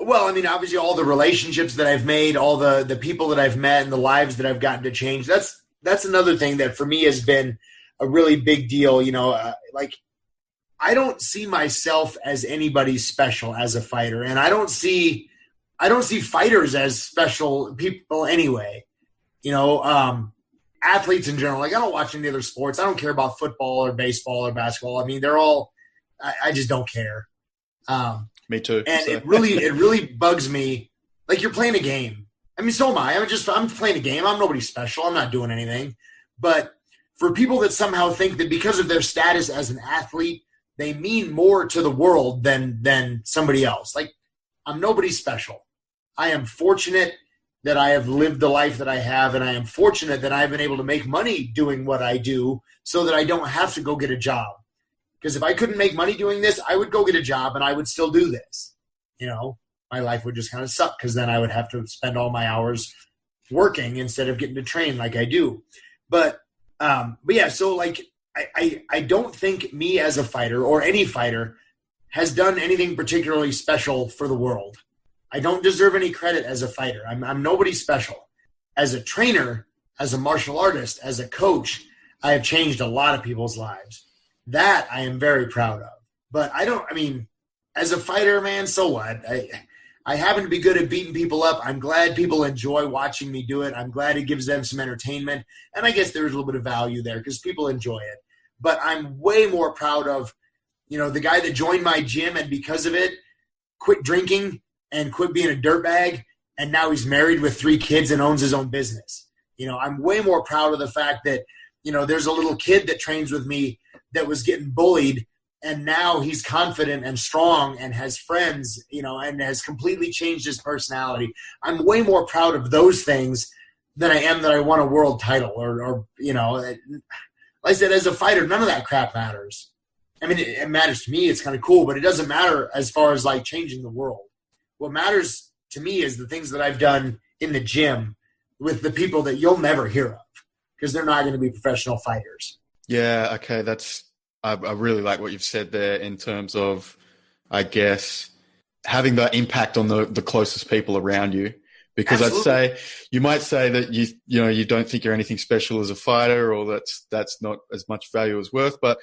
Well, obviously all the relationships that I've made, all the people that I've met and the lives that I've gotten to change, that's another thing that for me has been a really big deal. I don't see myself as anybody special as a fighter, and I don't see fighters as special people anyway. Athletes in general, I don't watch any other sports. I don't care about football or baseball or basketball. They're all, I just don't care. Me too. And so. it really bugs me. You're playing a game. So am I. I'm playing a game. I'm nobody special. I'm not doing anything. But for people that somehow think that because of their status as an athlete, they mean more to the world than somebody else. I'm nobody special. I am fortunate that I have lived the life that I have, and I am fortunate that I've been able to make money doing what I do so that I don't have to go get a job. Because if I couldn't make money doing this, I would go get a job and I would still do this. My life would just kind of suck because then I would have to spend all my hours working instead of getting to train like I do. But yeah, so I don't think me as a fighter or any fighter has done anything particularly special for the world. I don't deserve any credit as a fighter. I'm nobody special. As a trainer, as a martial artist, as a coach, I have changed a lot of people's lives. That I am very proud of. But as a fighter, man, so what? I happen to be good at beating people up. I'm glad people enjoy watching me do it. I'm glad it gives them some entertainment. And I guess there's a little bit of value there because people enjoy it. But I'm way more proud of, the guy that joined my gym and because of it, quit drinking and quit being a dirtbag. And now he's married with 3 kids and owns his own business. I'm way more proud of the fact that, there's a little kid that trains with me that was getting bullied, and now he's confident and strong and has friends, and has completely changed his personality. I'm way more proud of those things than I am that I won a world title or like I said, as a fighter, none of that crap matters. It matters to me. It's kind of cool, but it doesn't matter as far as changing the world. What matters to me is the things that I've done in the gym with the people that you'll never hear of because they're not going to be professional fighters. Yeah, okay, I really like what you've said there in terms of, I guess, having that impact on the closest people around you. Because absolutely. I'd say you might say that you don't think you're anything special as a fighter, or that's not as much value as worth. But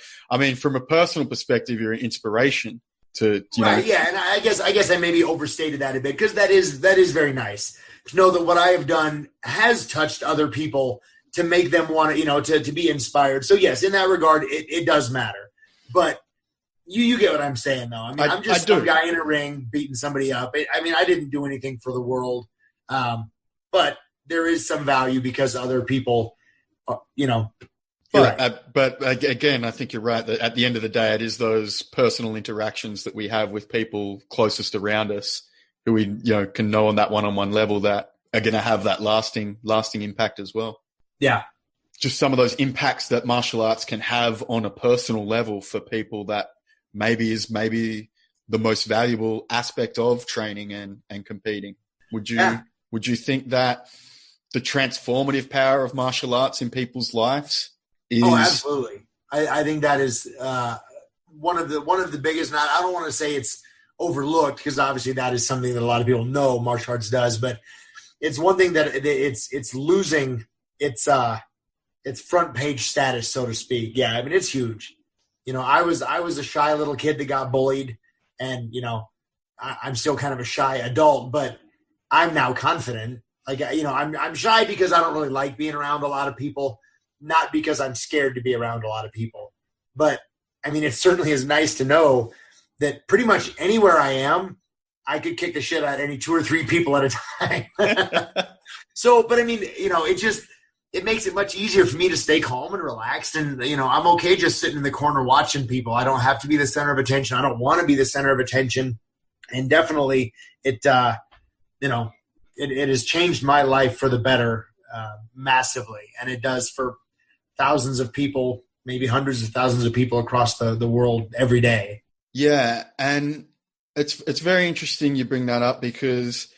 from a personal perspective, you're an inspiration to right. Yeah, and I guess I maybe overstated that a bit because that is very nice to know that what I have done has touched other people to make them want to, to be inspired. So yes, in that regard, it does matter. But you get what I'm saying, though. I'm just some guy in a ring beating somebody up. I didn't do anything for the world, but there is some value because other people, But again, I think you're right that at the end of the day, it is those personal interactions that we have with people closest around us who we can know on that one-on-one level that are going to have that lasting impact as well. Yeah. Just some of those impacts that martial arts can have on a personal level for people that maybe the most valuable aspect of training and competing. Would you think that the transformative power of martial arts in people's lives is... Oh, absolutely. I think that is one of the biggest, and I don't want to say it's overlooked because obviously that is something that a lot of people know martial arts does, but it's one thing that it's losing its front page status, so to speak. Yeah, I mean, it's huge. I was a shy little kid that got bullied, and I'm still kind of a shy adult, but I'm now confident. Like, I'm shy because I don't really like being around a lot of people, not because I'm scared to be around a lot of people. But I mean, it certainly is nice to know that pretty much anywhere I am, I could kick the shit out of any 2 or 3 people at a time. So, but I mean, it makes it much easier for me to stay calm and relaxed. And, I'm okay just sitting in the corner watching people. I don't have to be the center of attention. I don't want to be the center of attention. And definitely it has changed my life for the better massively. And it does for thousands of people, maybe hundreds of thousands of people across the world every day. Yeah. And it's very interesting you bring that up, because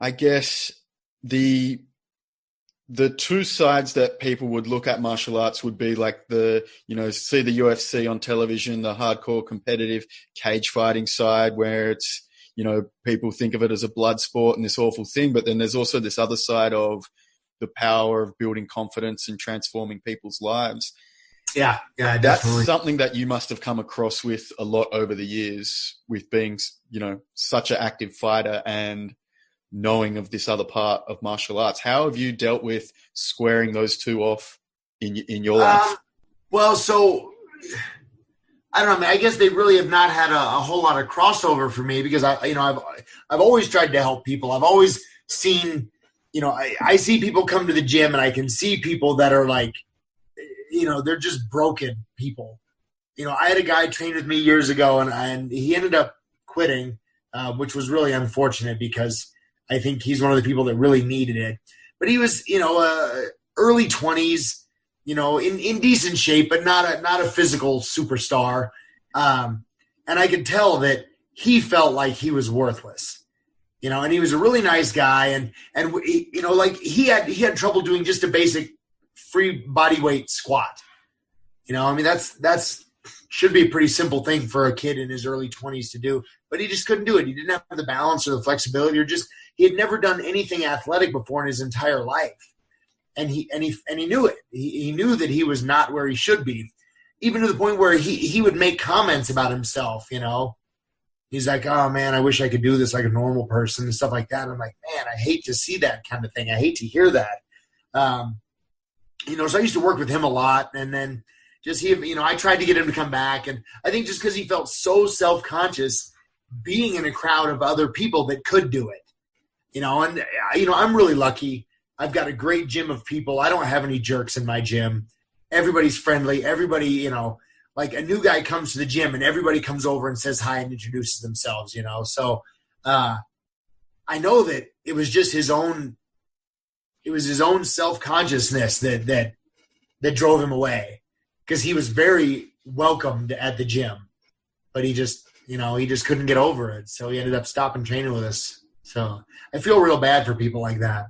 I guess the two sides that people would look at martial arts would be like see the UFC on television, the hardcore competitive cage fighting side, where it's, people think of it as a blood sport and this awful thing. But then there's also this other side of the power of building confidence and transforming people's lives. Yeah, definitely. That's something that you must have come across with a lot over the years, with being, such an active fighter and knowing of this other part of martial arts. How have you dealt with squaring those two off in your life? Well, so I don't know. I guess they really have not had a whole lot of crossover for me, because I've always tried to help people. I've always seen, I see people come to the gym, and I can see people that are like, they're just broken people. I had a guy train with me years ago, and he ended up quitting, which was really unfortunate, because I think he's one of the people that really needed it. But he was, early 20s, in decent shape, but not a physical superstar. And I could tell that he felt like he was worthless, and he was a really nice guy. And he had trouble doing just a basic free body weight squat. That's should be a pretty simple thing for a kid in his early 20s to do, but he just couldn't do it. He didn't have the balance or the flexibility, or he had never done anything athletic before in his entire life. And he knew it. He knew that he was not where he should be, even to the point where he would make comments about himself. He's like, "Oh man, I wish I could do this like a normal person," and stuff like that. I'm like, man, I hate to see that kind of thing. I hate to hear that. So I used to work with him a lot, and then I tried to get him to come back, and I think just because he felt so self-conscious being in a crowd of other people that could do it, I'm really lucky. I've got a great gym of people. I don't have any jerks in my gym. Everybody's friendly. Everybody, like a new guy comes to the gym and everybody comes over and says hi and introduces themselves, So I know that it was just his own self-consciousness that drove him away, because he was very welcomed at the gym, but he just couldn't get over it. So he ended up stopping training with us. So I feel real bad for people like that.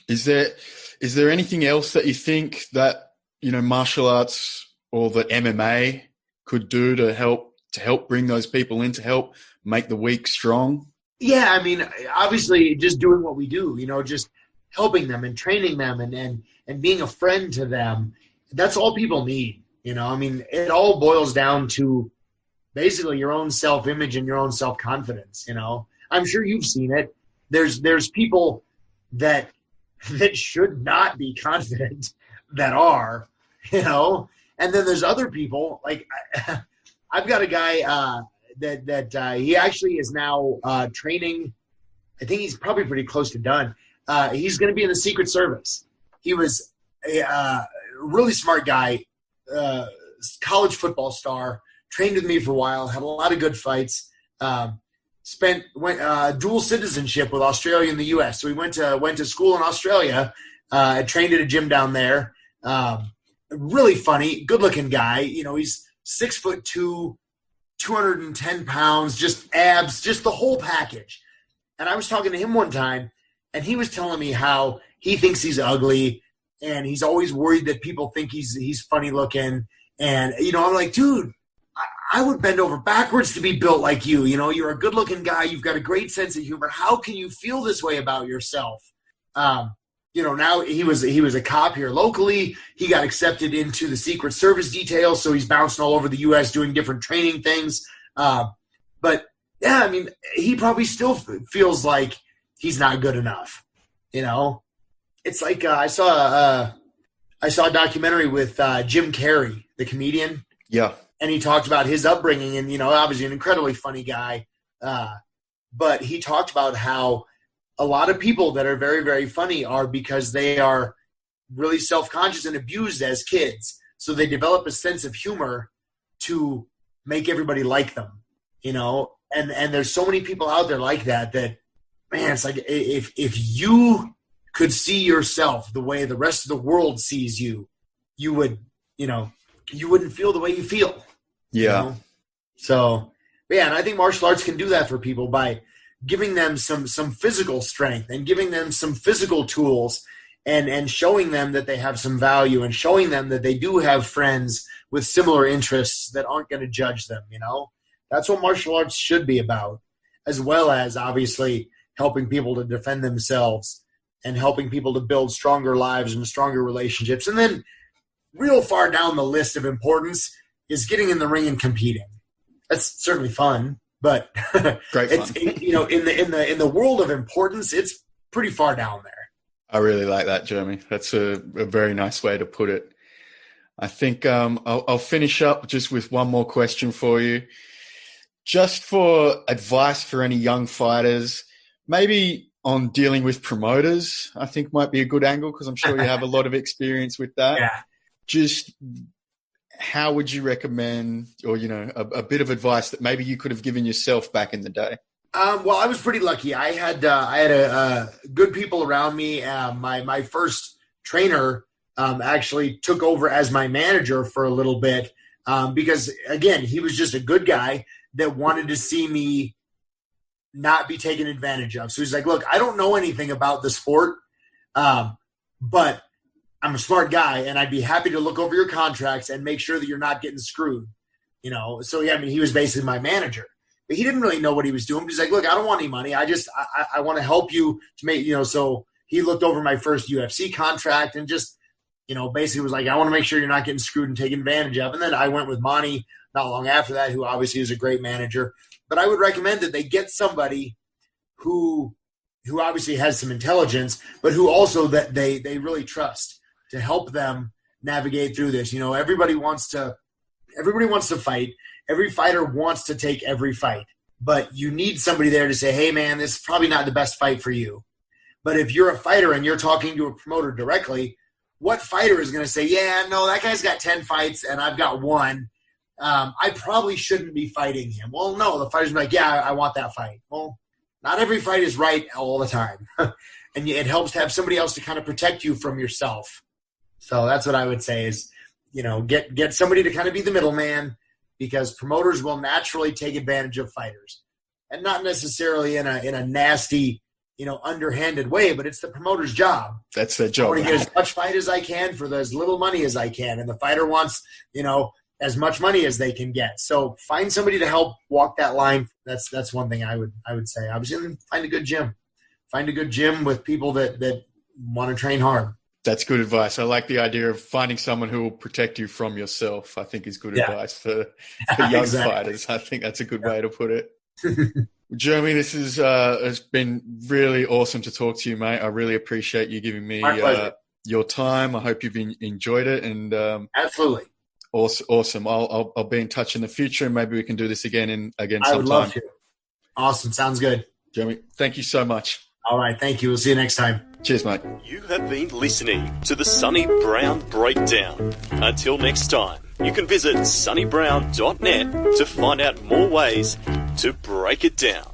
Is there anything else that you think that, martial arts or the MMA could do to help bring those people in, to help make the weak strong? Yeah. I mean, obviously just doing what we do, just helping them and training them and being a friend to them. That's all people need. It all boils down to basically your own self-image and your own self-confidence. I'm sure you've seen it. There's people that should not be confident that are, and then there's other people, like I've got a guy that he actually is now training. I think he's probably pretty close to done. He's going to be in the Secret Service. He was a really smart guy, college football star, trained with me for a while, had a lot of good fights, went dual citizenship with Australia and the U.S. So he went to school in Australia, trained at a gym down there. Really funny, good-looking guy. He's 6'2", 210 pounds, just abs, just the whole package. And I was talking to him one time, and he was telling me how he thinks he's ugly, and he's always worried that people think he's funny looking. And, I'm like, dude, I would bend over backwards to be built like you. You're a good-looking guy. You've got a great sense of humor. How can you feel this way about yourself? Now he was a cop here locally. He got accepted into the Secret Service detail, so he's bouncing all over the U.S. doing different training things. But yeah, I mean, he probably still feels like he's not good enough. It's like I saw a documentary with Jim Carrey, the comedian. Yeah, and he talked about his upbringing, and obviously an incredibly funny guy. But he talked about how a lot of people that are very, very funny are because they are really self-conscious and abused as kids. So they develop a sense of humor to make everybody like them, and there's so many people out there like that, man, it's like if you could see yourself the way the rest of the world sees you, you would, you wouldn't feel the way you feel. Yeah. So, yeah, and I think martial arts can do that for people by giving them some physical strength and giving them some physical tools and showing them that they have some value and showing them that they do have friends with similar interests that aren't going to judge them, That's what martial arts should be about, as well as obviously helping people to defend themselves and helping people to build stronger lives and stronger relationships. And then real far down the list of importance is getting in the ring and competing. That's certainly fun. But great fun. In the world of importance, it's pretty far down there. I really like that, Jeremy. That's a very nice way to put it. I think I'll finish up just with one more question for you. Just for advice for any young fighters, maybe on dealing with promoters, I think might be a good angle because I'm sure you have a lot of experience with that. Yeah. Just how would you recommend, or, a bit of advice that maybe you could have given yourself back in the day? Well, I was pretty lucky. I had a good people around me. My first trainer actually took over as my manager for a little bit because, again, he was just a good guy that wanted to see me not be taken advantage of. So he's like, look, I don't know anything about the sport, but I'm a smart guy, and I'd be happy to look over your contracts and make sure that you're not getting screwed. So yeah, I mean, he was basically my manager. But he didn't really know what he was doing. He's like, look, I don't want any money. I want to help you to make, so he looked over my first UFC contract and just, basically was like, I want to make sure you're not getting screwed and taken advantage of. And then I went with Monty not long after that, who obviously is a great manager. But I would recommend that they get somebody who obviously has some intelligence, but who also that they really trust to help them navigate through this. Everybody wants to fight. Every fighter wants to take every fight, but you need somebody there to say, hey, man, this is probably not the best fight for you. But if you're a fighter and you're talking to a promoter directly, what fighter is going to say, yeah, no, that guy's got 10 fights and I've got one. I probably shouldn't be fighting him. Well, no, the fighter's like, yeah, I want that fight. Well, not every fight is right all the time. And it helps to have somebody else to kind of protect you from yourself. So that's what I would say is, get somebody to kind of be the middleman, because promoters will naturally take advantage of fighters, and not necessarily in a nasty, underhanded way, but it's the promoter's job. That's their job. I want to get as much fight as I can for as little money as I can. And the fighter wants, as much money as they can get. So find somebody to help walk that line. That's one thing I would say. Obviously, find a good gym. Find a good gym with people that want to train hard. That's good advice. I like the idea of finding someone who will protect you from yourself. I think is good advice for young fighters. I think that's a good way to put it. Jeremy, this is has been really awesome to talk to you, mate. I really appreciate you giving me your time. I hope you've enjoyed it. And absolutely. Awesome. I'll be in touch in the future, and maybe we can do this again sometime. I would love to. Awesome. Sounds good. Jeremy, thank you so much. All right. Thank you. We'll see you next time. Cheers, mate. You have been listening to the Sonny Brown Breakdown. Until next time, you can visit sonnybrown.net to find out more ways to break it down.